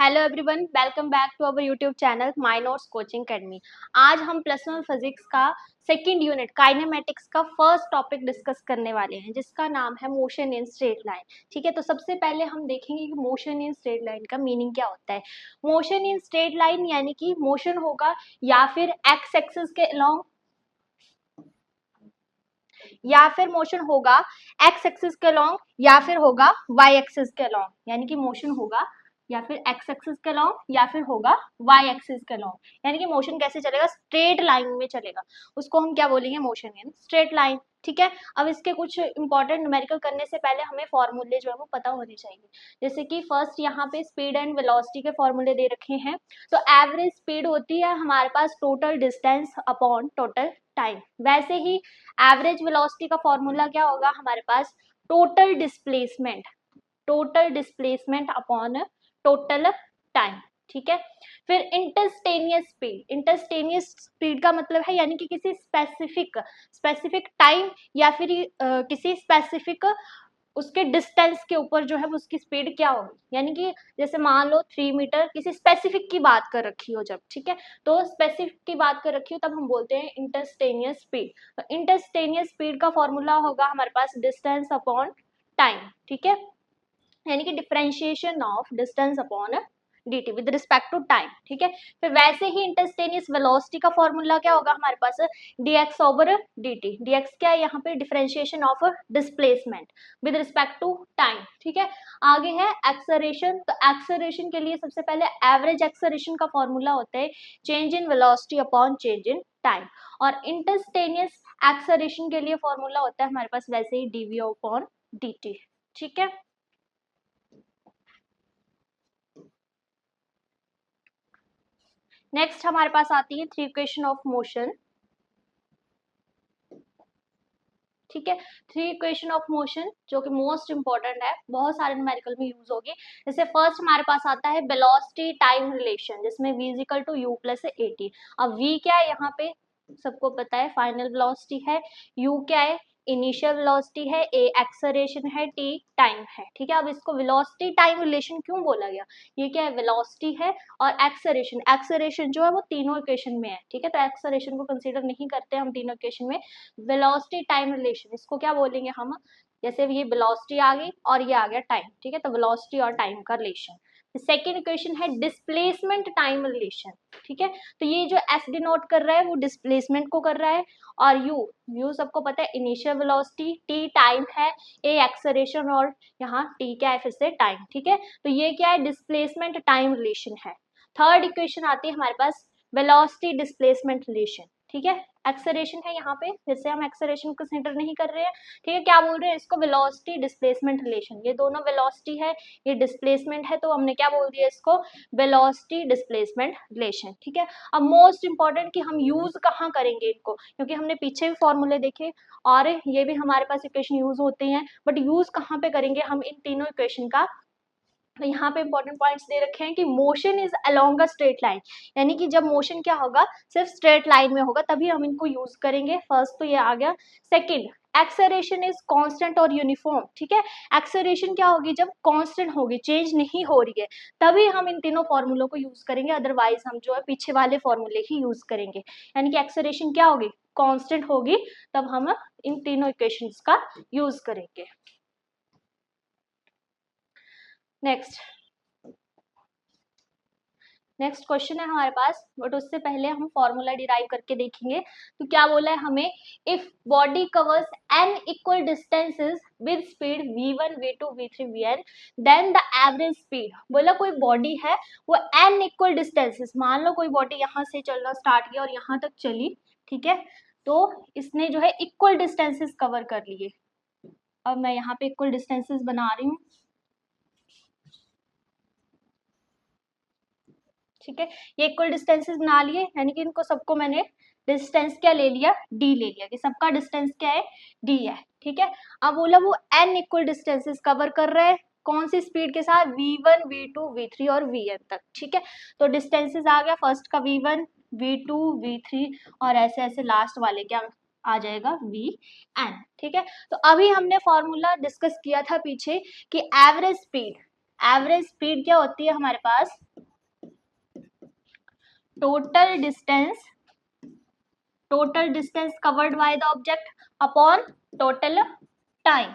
Hello everyone, welcome back to our YouTube channel my notes coaching academy. आज हम +1 physics का second unit kinematics का first topic discuss करने वाले हैं, जिसका नाम है मोशन इन स्ट्रेट लाइन। ठीक है, तो सबसे पहले हम देखेंगे कि मोशन इन स्ट्रेट लाइन का मीनिंग क्या होता है। मोशन इन स्ट्रेट लाइन यानी कि मोशन होगा या फिर एक्स एक्सिस के अलोंग, या फिर मोशन होगा एक्स एक्सिस के अलोंग, या फिर होगा वाई एक्सिस के अलोंग। यानी कि मोशन होगा या फिर एक्स एक्सिस के अलोंग या फिर होगा वाई एक्सिस के अलोंग। यानी कि मोशन कैसे चलेगा, स्ट्रेट लाइन में चलेगा। उसको हम क्या बोलेंगे, मोशन इन स्ट्रेट लाइन। ठीक है, अब इसके कुछ इंपॉर्टेंट न्यूमेरिकल करने से पहले हमें फॉर्मूले जो है वो पता होने चाहिए। जैसे कि फर्स्ट यहाँ पे स्पीड एंड वेलोसिटी के फॉर्मूले दे रखे हैं। तो एवरेज स्पीड होती है हमारे पास total distance upon total time. वैसे ही एवरेज वेलोसिटी का फॉर्मूला क्या होगा हमारे पास, total displacement upon total time. ठीक है, फिर इंटरस्टेनियस स्पीड का मतलब है यानी कि किसी स्पेसिफिक टाइम या फिर किसी स्पेसिफिक उसके डिस्टेंस के ऊपर जो है उसकी स्पीड क्या होगी। यानी कि जैसे मान लो 3 मीटर किसी स्पेसिफिक की बात कर रखी हो जब, ठीक है, तो स्पेसिफिक की बात कर रखी हो तब हम बोलते हैं इंटरस्टेनियस स्पीड। तो इंटरस्टेनियस स्पीड का फॉर्मूला होगा हमारे पास डिस्टेंस अपॉन टाइम। ठीक है, यानी कि differentiation of distance upon dt with respect to time. ठीक है, फिर वैसे ही इंटरस्टेनियस वेलोसिटी का फॉर्मूला क्या होगा हमारे पास, dx ओवर dt। dx क्या है यहाँ पे, differentiation of displacement with respect to time. ठीक है, आगे है एक्सेलरेशन। तो एक्सेलरेशन के लिए सबसे पहले एवरेज एक्सेलरेशन का फॉर्मूला होता है change in velocity upon change in time. और इंटरस्टेनियस एक्सेलरेशन के लिए फॉर्मूला होता है हमारे पास वैसे ही dv अपॉन dt। ठीक है, नेक्स्ट हमारे पास आती है थ्री इक्वेशन ऑफ मोशन। ठीक है, थ्री इक्वेशन ऑफ मोशन जो कि मोस्ट इंपॉर्टेंट है, बहुत सारे न्यूमेरिकल में यूज होगी। जैसे फर्स्ट हमारे पास आता है वेलोसिटी टाइम रिलेशन, जिसमें v is equal to u plus at। अब v क्या है यहाँ पे सबको पता है, फाइनल वेलोसिटी है। u क्या है, इनिशियल वेलोसिटी है। a एक्सेलरेशन है, t टाइम है। ठीक है, अब इसको वेलोसिटी टाइम रिलेशन क्यों बोला गया, ये क्या है, वेलोसिटी है और एक्सेलरेशन जो है वो तीनों इक्वेशन में है। ठीक है, तो एक्सेलरेशन को कंसीडर नहीं करते हम तीनों इक्वेशन में। वेलोसिटी टाइम रिलेशन इसको क्या बोलेंगे हम, जैसे ये वेलोसिटी आ गई और ये आ गया टाइम। ठीक है, तो वेलोसिटी और टाइम का रिलेशन। सेकेंड इक्वेशन है डिस्प्लेसमेंट टाइम रिलेशन। ठीक है, तो ये जो एस डिनोट कर रहा है वो डिस्प्लेसमेंट को कर रहा है, और यू सबको पता है इनिशियल वेलोसिटी, टी टाइम है, ए एक्सेलरेशन और यहाँ टी क्या है फिर से टाइम। ठीक है, तो ये क्या है, डिस्प्लेसमेंट टाइम रिलेशन है। थर्ड इक्वेशन आती है हमारे पास वेलोसिटी डिस्प्लेसमेंट रिलेशन। ठीक है, एक्सेलरेशन है यहाँ पे, फिर से हम एक्सेलरेशन को कंसीडर नहीं कर रहे हैं। ठीक है, क्या बोल रहे हैं इसको, वेलोसिटी डिस्प्लेसमेंट रिलेशन। ये दोनों वेलोसिटी है, ये डिस्प्लेसमेंट है, तो हमने क्या बोल दिया इसको, वेलोसिटी डिस्प्लेसमेंट रिलेशन। ठीक है, अब मोस्ट इंपॉर्टेंट कि हम यूज कहाँ करेंगे इनको, क्योंकि हमने पीछे भी फॉर्मूले देखे और ये भी हमारे पास इक्वेशन यूज होते हैं, बट यूज कहाँ पे करेंगे हम इन तीनों इक्वेशन का। तो यहाँ पे इंपॉर्टेंट पॉइंट्स दे रखे हैं कि motion is along a straight line, यानी कि जब मोशन क्या होगा, सिर्फ स्ट्रेट लाइन में होगा तभी हम इनको यूज करेंगे। फर्स्ट तो ये आ गया। सेकंड, एक्सेलरेशन इज कांस्टेंट और यूनिफॉर्म। ठीक है, एक्सेलरेशन क्या होगी, जब कांस्टेंट होगी, चेंज नहीं हो रही है, तभी हम इन तीनों फॉर्मूलों को यूज करेंगे, अदरवाइज हम जो है पीछे वाले फॉर्मूले ही यूज करेंगे। यानी कि एक्सेलरेशन क्या होगी, कांस्टेंट होगी, तब हम इन तीनों इक्वेशंस का यूज करेंगे। नेक्स्ट क्वेश्चन है हमारे पास, बट उससे पहले हम फॉर्मूला डिराइव करके देखेंगे। तो क्या बोला है हमें, if body covers n equal distances with speed v1 v2 v3 vn, then the average speed. बोला कोई बॉडी है वो n इक्वल डिस्टेंसेस, मान लो कोई बॉडी यहाँ से चलना स्टार्ट किया और यहाँ तक चली। ठीक है, तो इसने जो है इक्वल डिस्टेंसेस कवर कर लिए। अब मैं यहाँ पे इक्वल डिस्टेंसेस बना रही हूँ। ठीक है, ये इक्वल डिस्टेंसेस बना लिए, यानी कि इनको सबको मैंने डिस्टेंस क्या ले लिया, डी ले लिया, कि सबका डिस्टेंस क्या है, डी है। ठीक है, अब बोला वो n इक्वल डिस्टेंसेस कवर कर रहा है, कौन सी स्पीड के साथ, v1 v2 v3 और vn तक। ठीक है, तो डिस्टेंसेस आ गया फर्स्ट का v1 v2 v3 और ऐसे ऐसे लास्ट वाले क्या आ जाएगा vn। ठीक है, तो अभी हमने फॉर्मूला डिस्कस किया था पीछे कि एवरेज स्पीड क्या होती है हमारे पास, total distance covered by the object upon total time.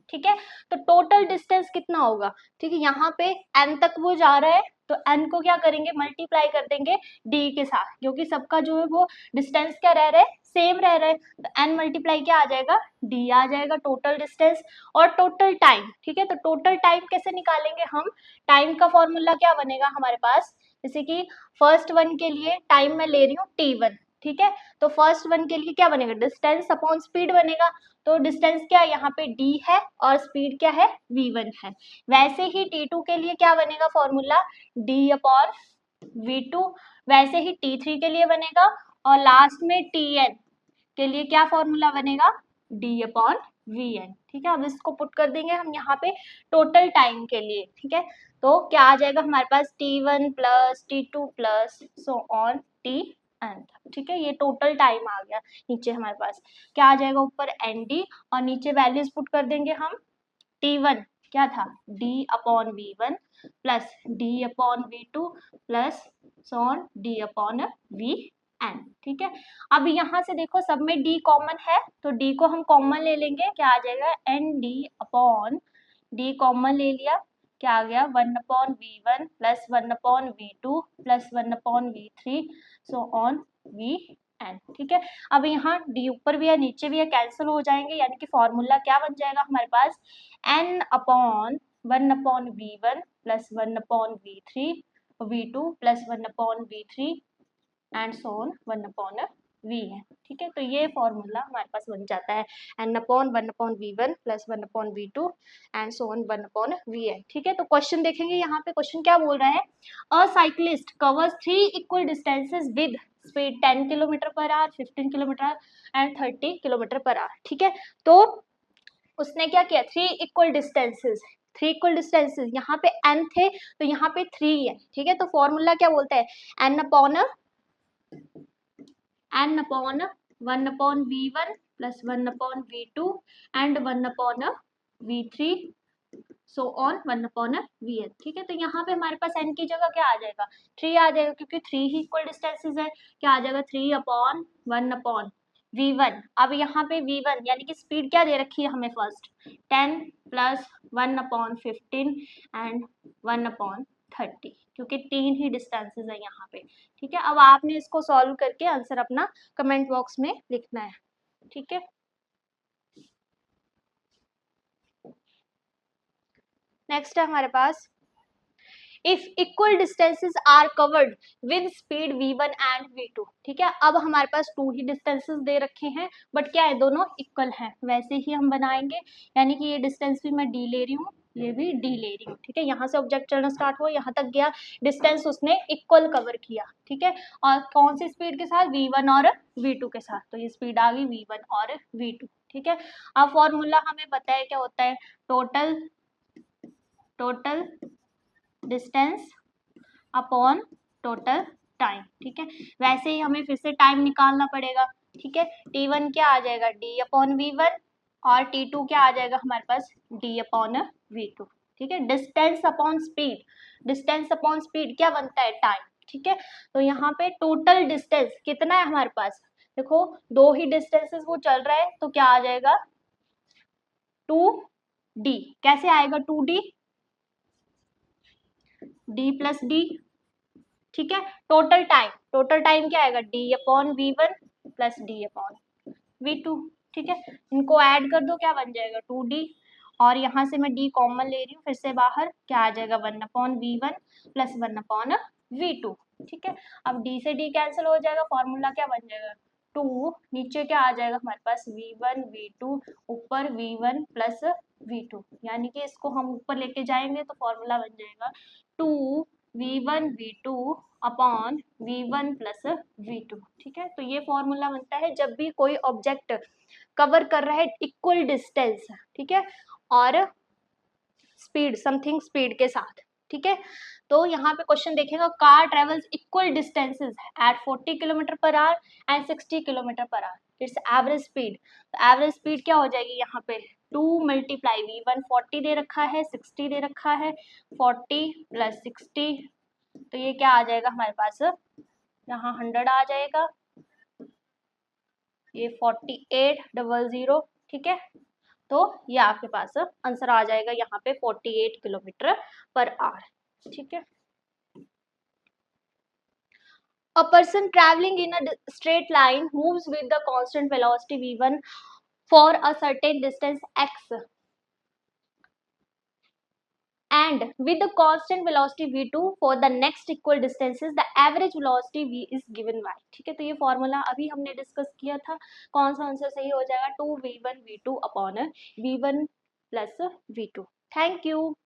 ठीक है, तो टोटल डिस्टेंस कितना होगा, ठीक है, यहाँ पे n तक वो जा रहा है तो n को क्या करेंगे, मल्टीप्लाई कर देंगे d के साथ, क्योंकि सबका जो है वो डिस्टेंस क्या रह रहा है, सेम रह रहा है, तो n मल्टीप्लाई क्या आ जाएगा, d आ जाएगा टोटल डिस्टेंस। और टोटल टाइम, ठीक है, तो टोटल टाइम कैसे निकालेंगे हम, टाइम का फॉर्मूला क्या बनेगा हमारे पास, जैसे कि फर्स्ट वन के लिए टाइम मैं ले रही हूँ t1, ठीक है, तो फर्स्ट वन के लिए क्या बनेगा, डिस्टेंस अपॉन स्पीड बनेगा, तो डिस्टेंस क्या यहाँ पे d है और स्पीड क्या है v1 है। वैसे ही t2 के लिए क्या बनेगा फॉर्मूला, d अपॉन v2, वैसे ही t3 के लिए बनेगा, और लास्ट में tn के लिए क्या फॉर्मूला बनेगा, d अपॉन vn। ठीक है, अब इसको पुट कर देंगे हम यहाँ पे टोटल टाइम के लिए। ठीक है, तो क्या आ जाएगा हमारे पास t1 plus t2 plus so on tn। ठीक है, ये टोटल टाइम आ गया। नीचे हमारे पास क्या आ जाएगा, ऊपर nd और नीचे वैल्यूज पुट कर देंगे हम। t1 क्या था, d upon v1 plus d upon v2 plus so on d upon vn। ठीक है, अब यहाँ से देखो सब में d कॉमन है तो d को हम कॉमन ले लेंगे, क्या आ जाएगा nd अपॉन d कॉमन ले लिया, क्या आ गया 1 upon v1 plus 1 upon v2 plus 1 upon v3 so on vn। ठीक है, अब यहाँ d ऊपर भी है नीचे भी है, कैंसिल हो जाएंगे, यानी कि फॉर्मूला क्या बन जाएगा हमारे पास n upon 1 upon v1 plus 1 upon v2 plus 1 upon v3 and so on 1 upon v है। ठीक है, तो ये फॉर्मूला हमारे पास बन जाता है n upon 1 upon v1 plus 1 upon v2 and so on 1 upon v है। ठीक है, तो क्वेश्चन देखेंगे, यहाँ पे क्वेश्चन क्या बोल रहा है, अ cyclist covers 3 equal distances with speed 10 kilometre per our, 15 kilometre and 30 kilometre per our. ठीक है, तो उसने क्या किया, 3 इक्वल डिस्टेंसेस, यहाँ पे n थे तो यहाँ पे 3 है। ठीक है, तो फॉर्मूला क्या बोलता है, n upon 1 upon v1 plus 1 upon v2 and 1 upon v3 so on 1 upon vn। ठीक है, तो यहाँ पे हमारे पास n की जगह क्या आ जाएगा, 3 आ जाएगा, क्योंकि 3 ही इक्वल डिस्टेंसेस है, क्या आ जाएगा 3 अपॉन 1 अपॉन v1। अब यहाँ पे v1 यानी कि स्पीड क्या दे रखी है हमें, first 10 plus 1 upon 15 and 1 upon 30, क्योंकि 3 ही डिस्टेंसेस है यहाँ पे। ठीक है, अब आपने इसको सॉल्व करके आंसर अपना कमेंट बॉक्स में लिखना है। ठीक है, नेक्स्ट है हमारे पास, if equal distances are covered with speed v1 and v2। ठीक है, अब हमारे पास 2 ही डिस्टेंसेस दे रखे हैं, बट क्या है, दोनों इक्वल हैं, वैसे ही हम बनाएंगे, यानी कि ये डिस्टेंस भी मैं d ले रही हूँ, ये भी d ले रही हूँ। ठीक है, यहाँ से ऑब्जेक्ट चलना स्टार्ट हुआ, यहाँ तक गया, डिस्टेंस उसने इक्वल कवर किया। ठीक है, और कौन सी स्पीड के साथ, v1 और v2 के साथ, तो ये स्पीड आ गई v1 और v2। ठीक है, अब फॉर्मूला हमें पता है क्या होता है, total distance upon total time. ठीक है, वैसे ही हमें फिर से टाइम निकालना पड़ेगा। ठीक है, t1 क्या आ जाएगा, d अपॉन v1 और t2 क्या आ जाएगा हमारे पास, d अपॉन v2। ठीक है, डिस्टेंस अपॉन स्पीड क्या बनता है, टाइम। ठीक है, तो यहाँ पे टोटल डिस्टेंस कितना है हमारे पास, देखो 2 ही डिस्टेंसेस वो चल रहा है, तो क्या आ जाएगा 2d। कैसे आएगा 2d, d प्लस d। ठीक है, टोटल टाइम क्या आएगा, d upon v1 plus d upon v2। ठीक है, इनको ऐड कर दो, क्या बन जाएगा 2d, और यहाँ से मैं d कॉमन ले रही हूँ फिर से बाहर, क्या आ जाएगा 1 upon v1 plus 1 upon v2। ठीक है, अब d से d कैंसिल हो जाएगा, फॉर्मूला क्या बन जाएगा 2, नीचे क्या आ जाएगा हमारे पास v1 v2, ऊपर v1 प्लस v2, यानी कि इसको हम ऊपर लेके जाएंगे तो फॉर्मूला बन जाएगा 2 v1 v2 upon v1 plus v2। ठीक है, तो ये फॉर्मूला बनता है जब भी कोई ऑब्जेक्ट कवर कर रहा है इक्वल डिस्टेंस। ठीक है, और स्पीड समथिंग स्पीड के साथ। ठीक है, तो यहाँ पे क्वेश्चन देखेगा, car travels equal distances at 40 kilometre per hour and 60 kilometre per hour, its average speed. तो एवरेज स्पीड क्या हो जाएगी यहाँ पे 2 मल्टीप्लाई v1 40 दे रखा है, 60 दे रखा है, 40 प्लस 60 तो ये क्या आ जाएगा हमारे पास, यहाँ 100 आ जाएगा, ये 4800, ठीक है। तो ये आपके पास आंसर आ जाएगा यहाँ पे 48 किलोमीटर पर आवर, ठीक है। A person traveling in a straight line moves with the constant velocity v1 for a certain distance x and with the constant velocity v2 for the next equal distances the average velocity v is given y, ठीक है। तो ये formula अभी हमने discuss किया था, कौन सा आंसर सही हो जाएगा, 2v1 v2 upon v1 plus v2। Thank you.